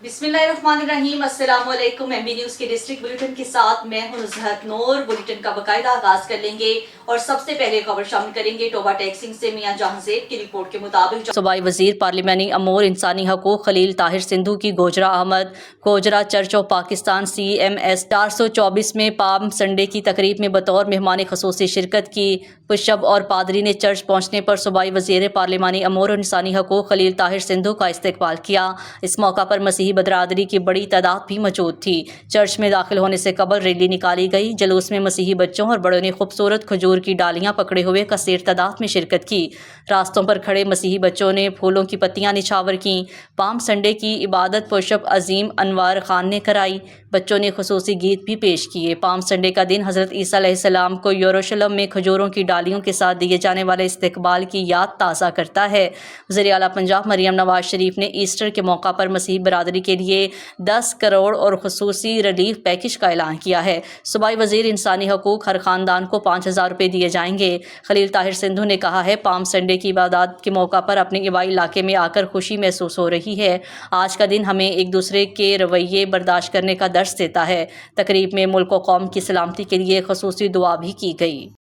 बिस्मिल्लाहिर्रहमानिर्रहीम, अस्सलाम वालेकुम। एमबी न्यूज़ के डिस्ट्रिक्ट बुलेटिन के साथ मैं हूं नुज़हत नूर। बुलेटिन का बाकायदा आगाज कर लेंगे और सबसे पहले खबर शामिल करेंगे टोबा टैक्सिंग से मियां जहांज़ेब की रिपोर्ट के मुताबिक सूबाई वज़ीर पार्लिमानी अमूर इंसानी हकूक़ खलील ताहिर सिंधु की गोजरा आमद। Gojra church of Pakistan CMS 424 में पाम संडे की तकरीब में बतौर मेहमान ख़ुसूसी शिरकत की। बिशप और पादरी ने चर्च पहुँचने पर सूबाई वज़ीर पार्लिमानी अमूर और इंसानी हकूक़ खलील ताहिर सिंधु का इस्तकबाल किया। इस मौका पर मसीही बरादरी की बड़ी तादाद भी मौजूद थी। चर्च में दाखिल होने से कबल रैली निकाली गई। जुलूस में मसीही बच्चों और बड़ों ने खूबसूरत खजूर की डालियां पकड़े हुए कसीर तादाद में शिरकत की। रास्तों पर खड़े मसीही बच्चों ने फूलों की पत्तियां निछावर की। पाम संडे की इबादत पुशप अजीम अनवार खान ने कराई। बच्चों ने खुसूसी गीत भी पेश किए। पाम संडे का दिन हज़रत ईसा अलैहिस्सलाम को यरूशलेम में खजूरों की डालियों के साथ दिए जाने वाले इस्तकबाल की याद ताज़ा करता है। वज़ीर आला पंजाब मरियम नवाज शरीफ ने ईस्टर के मौका पर मसीही बरादरी के लिए 10 करोड़ और खुसूसी रिलीफ पैकेज का ऐलान किया है। सूबाई वज़ीर इंसानी हकूक़ हर ख़ानदान को 5,000 रुपये दिए जाएंगे। खलील ताहिर सिंधु ने कहा है, पाम संडे की इबादत के मौका पर अपने इबाई इलाके में आकर खुशी महसूस हो रही है। आज का दिन हमें एक दूसरे के रवैये बर्दाश्त करने का दर्स देता है। तकरीब में मुल्क व कौम की सलामती के लिए खुसूसी दुआ भी की गई।